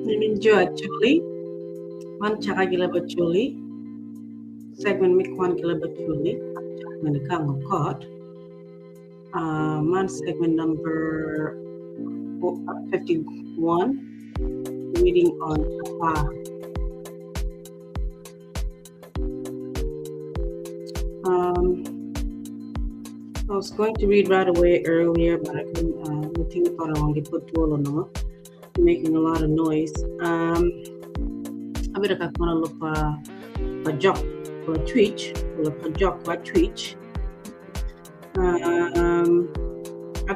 Leb Acholi, Kwan Chaka Leb Acholi, segment me Kwan Leb Acholi, in the Kang of God. Man segment number 51, reading on Kapaa. I was going to read right away earlier, but I couldn't. I think I thought I wanted to put tool on them, making a lot of noise. I better look a job or a twitch, or a job or Twitch. I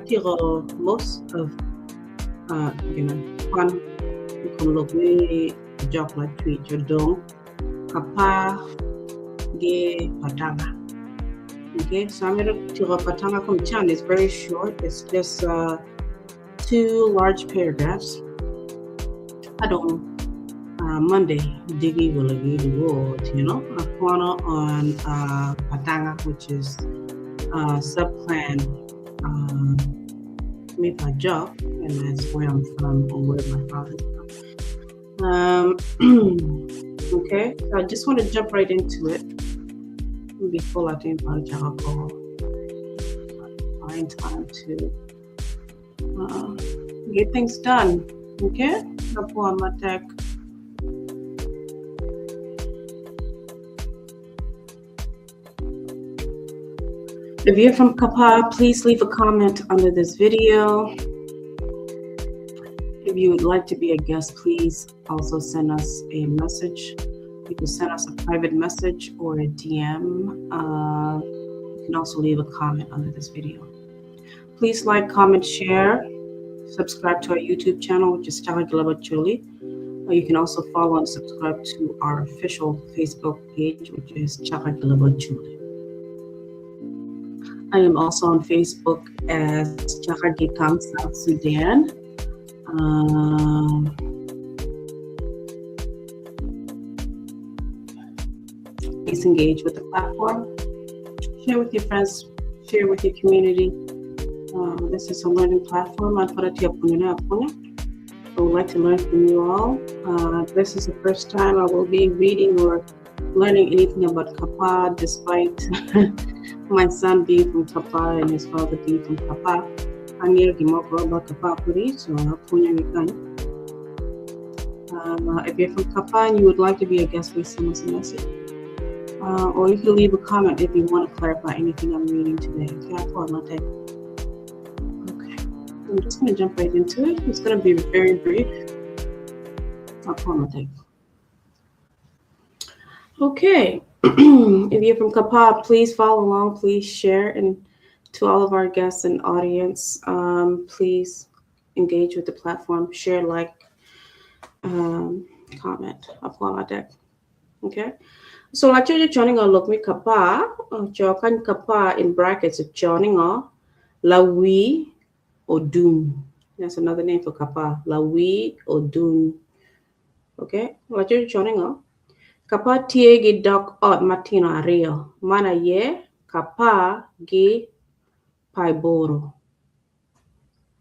feel most of Kwan you can look me a job like Twitch or dong Kapaa ge patanga. Okay, so I'm going to patanga from Chan. It's very short. It's just 2 large paragraphs. I don't Monday Diggy will agree the word, a corner on patanga, which is Subclan me Pajok, and that's where I'm from, or where my father's from. Okay, so I just want to jump right into it before I think about Chaka. Find time to get things done. Okay, Kapaa my tech. If you're from Kapaa, please leave a comment under this video. If you would like to be a guest, please also send us a message. You can send us a private message or a DM. You can also leave a comment under this video. Please like, comment, share, subscribe to our YouTube channel, which is Chaka Leb Acholi. You can also follow and subscribe to our official Facebook page, which is Chaka Leb Acholi. I am also on Facebook as Chaka South Sudan. Please engage with the platform. Share with your friends. Share with your community. This is a learning platform. I would like to learn from you all. This is the first time I will be reading or learning anything about Kapaa, despite my son being from Kapaa and his father being from Kapaa. I'm here to talk about Kapaa, so if you're from Kapaa and you would like to be a guest, please send us a message. Or you can leave a comment if you want to clarify anything I'm reading today. Okay, I'm just going to jump right into it. It's going to be very brief. Okay, if you're from Kapaa, please follow along, please share, and to all of our guests and audience, please engage with the platform, share, like, comment, okay? So like you're joining or look me Kapaa, jokan Kapaa in brackets of joining or Lawi or Dun. That's another name for Kapaa, Lawi or Dun. Okay, like you're joining or Kapaa tie gi dok ot matino ario. Mana ye Kapaa gi paiboro.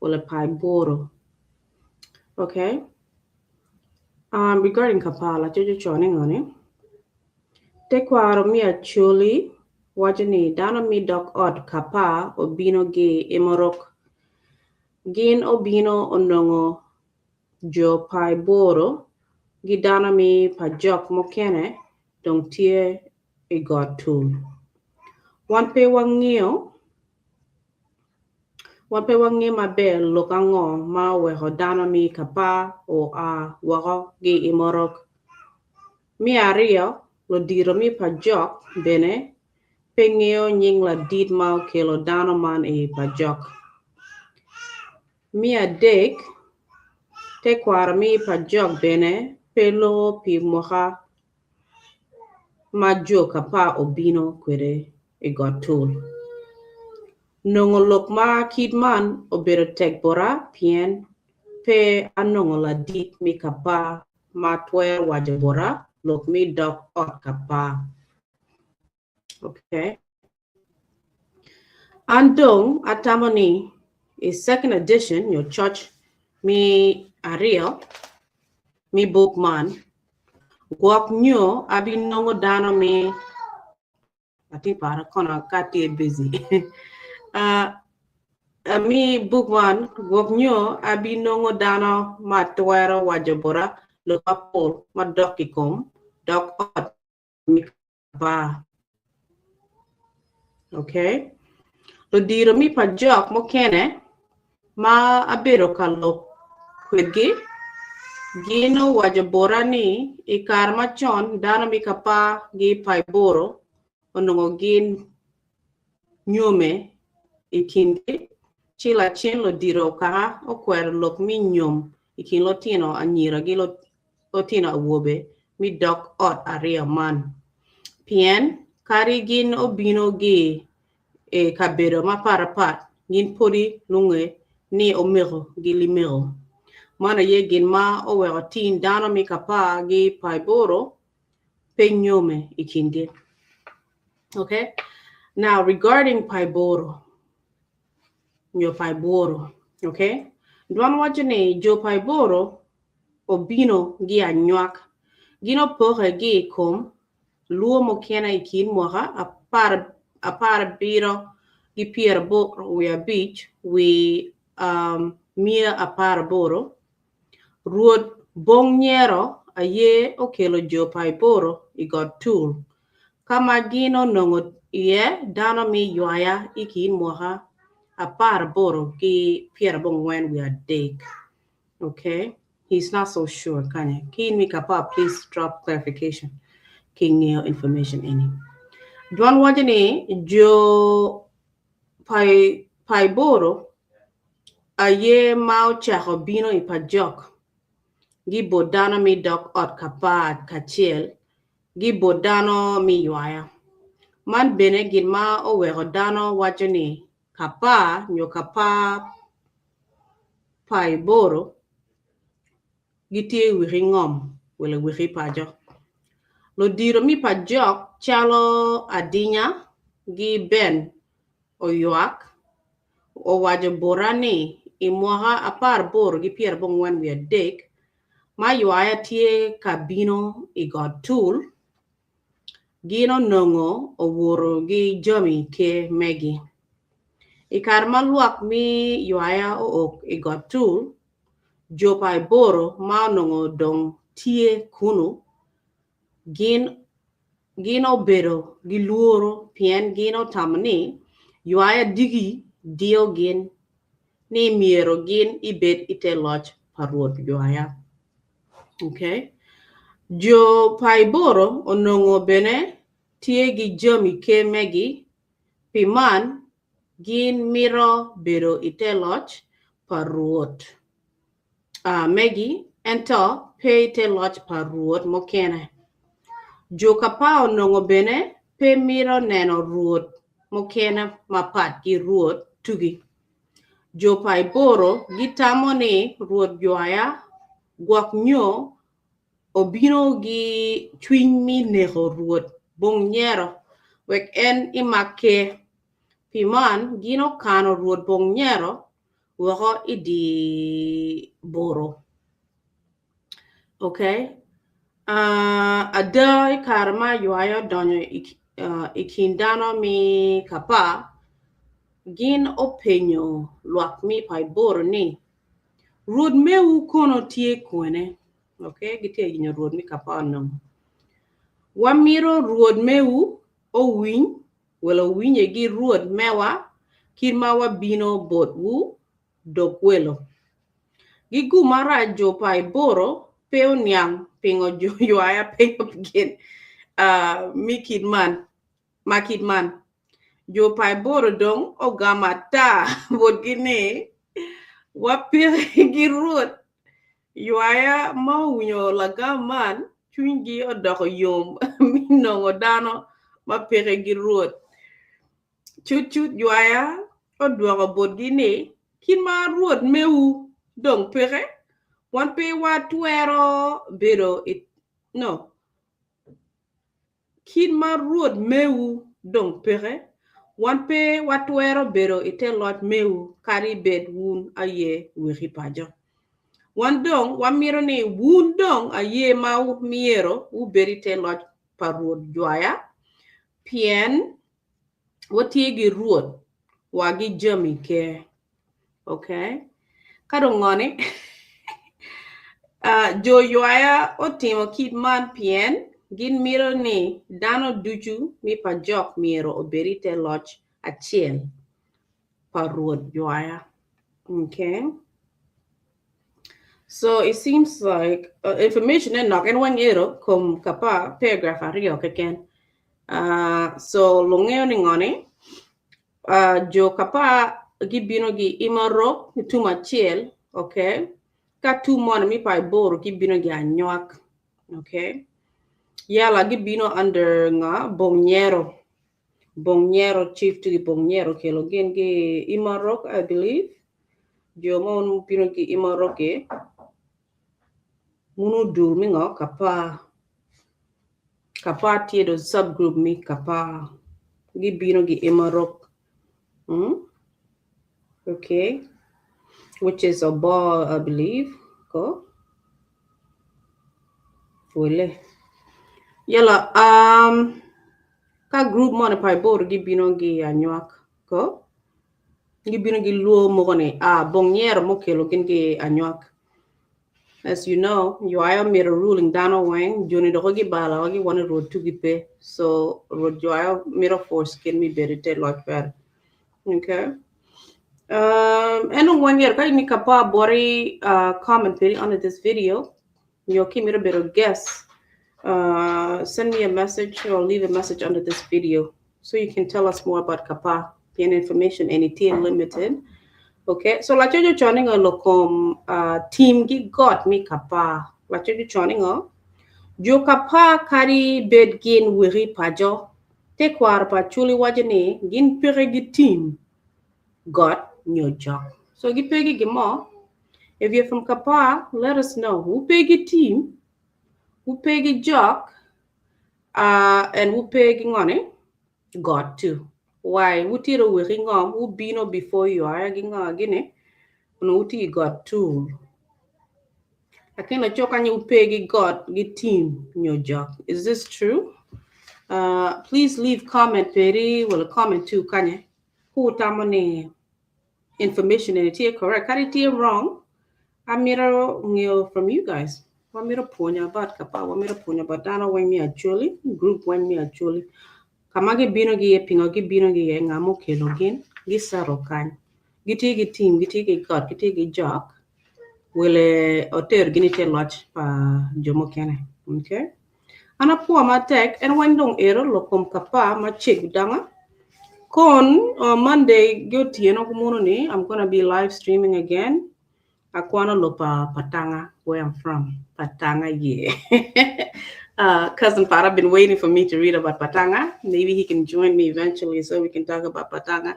Or paiboro. Okay. Regarding Kapaa, like you're joining on it. Te kwaro mi Acholi, wajani dana mi dok ot Kapaa obino ge imorok. Gin obino onongo jo paiboro. Gidana mi Pajok mokene dong tie e god tool. Wanpe wangio mabe lokango ma weho dana mi Kapaa o a wako gi imorok. Mi ario lo diro mi Pajok bene pengeo nying la dit mau kelo dana man e Pajok. Mi adek te kwara mi Pajok bene pelo pi moha majo Kapaa obino kwere e god tool. Nongo lok ma kidman obero tek bora pien pe anongo la dit mi Kapaa ma twe waje bora lok mi dok ot Kapaa. Okay. Andong atamoni is second edition, your church mi Ariel. mi bookman guok nyo abi nongo dano mi ati para kono kati busy uh, mi bookman guok nyo abi nongo dano ma tuwero wajabora lo kapol ma dokikom dok ot mi ba okay lo diro mi pajok mo kene ma abero kalo kwedgi gino wajabora ni ikar machon dano mi kapa gi paiboro onongo gin nyome ikindi chila chen lo diro ka okwer lok mi nyom ikin lo tino anyira gi lo tino awobe mi dok ot aria man pien kari gin obino gi kabedo ma parapat gin podi lunge ni omero gi limero mana ye gin ma owero tin dano mi kapa gi paiboro penyome ikindi. Okay, now regarding paiboro nyo paiboro, okay, duan wacho ni jo paiboro obino gi anywak gino poke gi kom luo mo kena ikin mwaka apar biro gi pier boro wi abich wi mia apar boro ruod bong nyero aye okelo jo paiboro igot tool kama gino nongo ye dano mi yuaya ikin mwaka apar boro ki pier bong wen we are dig. Okay, he's not so sure kanye kin mi kapa please drop clarification king information any duan wajani jo pai boro aye mau chako bino ipajok gi bodano mi dok ot kapat kachiel gi bodano mi yuaya man bene gin ma owero dano wacho ni kapa nyo kapa pai boro gitie wiri ngom wala wiri pajok lo diro mi pajok chalo adinya gi ben oyuak o wajo borani imwaha apar boro gi pier bongwen wi adek ma yuaya tie kabino igot tool gino nongo oworo gi jomi ke megi ikar maluak mi yuaya ok igot tool jopai boro ma nongo dong tie kunu gino bedo gi luoro pien gino tamani yuaya digi dio gin ni miero gin ibet ite loch parod yuaya. Okay, jo paiboro onongo bene tie gi jomi ke megi piman gin miro bedo ite loch parod megi ento pe ite loch parod mokene jo Kapaa onongo bene pe miro neno ruot mokene mapat gi ruot tugi jo paiboro gitamo ni ruot yuaya guak nyo obino gi chwiny mi nego ruot bong nyero wek en imake piman gino kano ruot bong nyero wako idi boro. Okay, adai karma yuaya donyo ikindano mi kapa gin openyo luak mi paiboro ni ruot meu kono tie kwene. Okay, gitie ginyo ruot mi kapa no wamiro ruot meu o winy wala winye gi ruot mewa kirma wabino bot wu dok welo gigu mara jo paiboro peo nyang pingo jo yuaya pingo pigin makidman jo paiboro dong ogama ta bot gine wapire gi ruot yuaya mawunyo lagaman chungi odoko yom minongo dano mapire gi ruot chut yuaya odwoko bot gine kin ma ruot meu dong pire wan pe watuero bedo kin ma ruot meu dong pire wan pe watuero bedo ite lot meu kari bed wun aye wiri pajo One dong, one miro ne woon dong a ye mau miero, u berite lot parwood joya, pien, what yegi road, wagi jummy ke. Okay? Kadongone, jo yoya o timo kid man pien, gin miro ne dano duju mi pajok miro o berite lot a chiel parwood joya. Okay? So it seems like information and knock and one year come Kapaa paragraph ario again. So longeo ngone jo Kapaa gibino gi imaro tuma chiel, okay? Ka tu mon mi pa boro gibino gi anyoak, okay? Yala gibino under nga bongnyero chief to the bongnyero kelo gen gi imarok I believe. Jo mon bino gi imaroke. Munu dur mi nga Kapaa tiedo subgroup mi Kapaa gi bino gi imarok, okay, which is a ball I believe ko wole yala ka group mo na pa bor gi bino gi anyoak ko gi bino gi luo mo ne bongyer mo kelo gen gi anyoak. As you know, you are made a ruling down wang, Johnny the Hogi Bala, Hogi wanted road to be so road Joa made a force can be better tell lot better. Okay. And 1 year ni Kapaa bori comment very under this video. You can make a better guess. Send me a message or leave a message under this video so you can tell us more about Kapaa, the information, any limited. Okay, so la chojo joining a locom team gi got me Kapaa. La chojo joining a jo Kapaa kari bed gin wiri pajo te kwar pa chuli wajene gin peregi team got new job. So gi pegi gimo. If you're from Kapaa, let us know who pegi team, who pegi job, and who pegi ngone got to. Why? Who tiro wiri ngom who bino before you are ginga gine. No uti got tool. Akina choka ni upegi got gi team your job. Is this true? Please leave comment peri well a comment too kanye. Who tamone information in it here correct. Kari it wrong. Amira ngil from you guys. Wamira ponya about Kapaa, wamira ponya about dana when me actually group when me actually. Kamage bino gi pingo gi bino gi ngamo kelogin gi sarokan. Gitigi team, gitigi got, gitigi job. Wile oter ginite lot pa jomo kene. Okay? Ana po ma tek and when dong ero lokom Kapaa ma check danga. Kon Monday go tieno kumuno ni I'm gonna be live streaming again. Akwana lopa Patanga where I'm from. Patanga yeah. Cousin Farah been waiting for me to read about Patanga. Maybe he can join me eventually so we can talk about Patanga.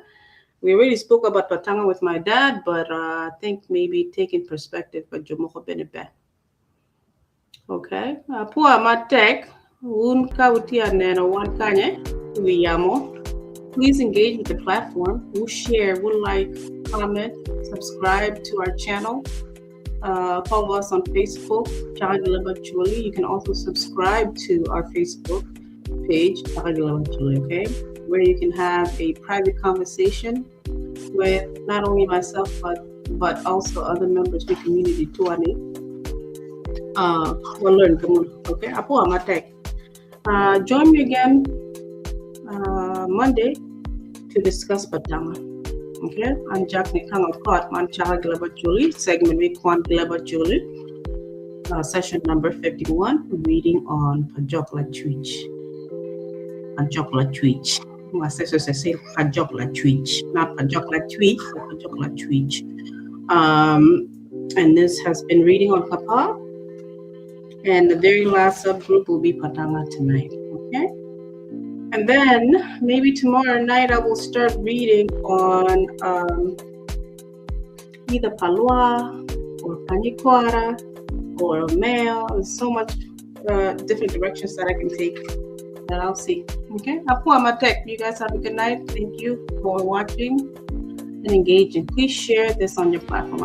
We already spoke about Patanga with my dad, but I think maybe taking perspective for Jomoko Benebe. Okay. Pua matek, unka utia neno one kanye, uyamo. Please engage with the platform. We'll share, we'll like, comment, subscribe to our channel. Follow us on Facebook, Chaka Leb Acholi. You can also subscribe to our Facebook page, Chaka Leb Acholi, okay? Where you can have a private conversation with not only myself but also other members of the community too. We'll learn. Okay, Apo Amatek. Join me again Monday to discuss Patanga. Okay, I'm Jack Nikang of Man Chaka Leb Acholi, segment with Kwan Leb Acholi, session number 51, reading on Pajok Lacuc. Pajok Lacuc. My sister say Pajok Lacuc, not Pajok Lacuc, but Pajok Lacuc. And this has been reading on Kapaa. And the very last subgroup will be Patanga tonight. Okay? And then maybe tomorrow night I will start reading on either Palua or Panikwara or Male. There's so much different directions that I can take. That I'll see. Okay, you guys have a good night. Thank you for watching and engaging. Please share this on your platform.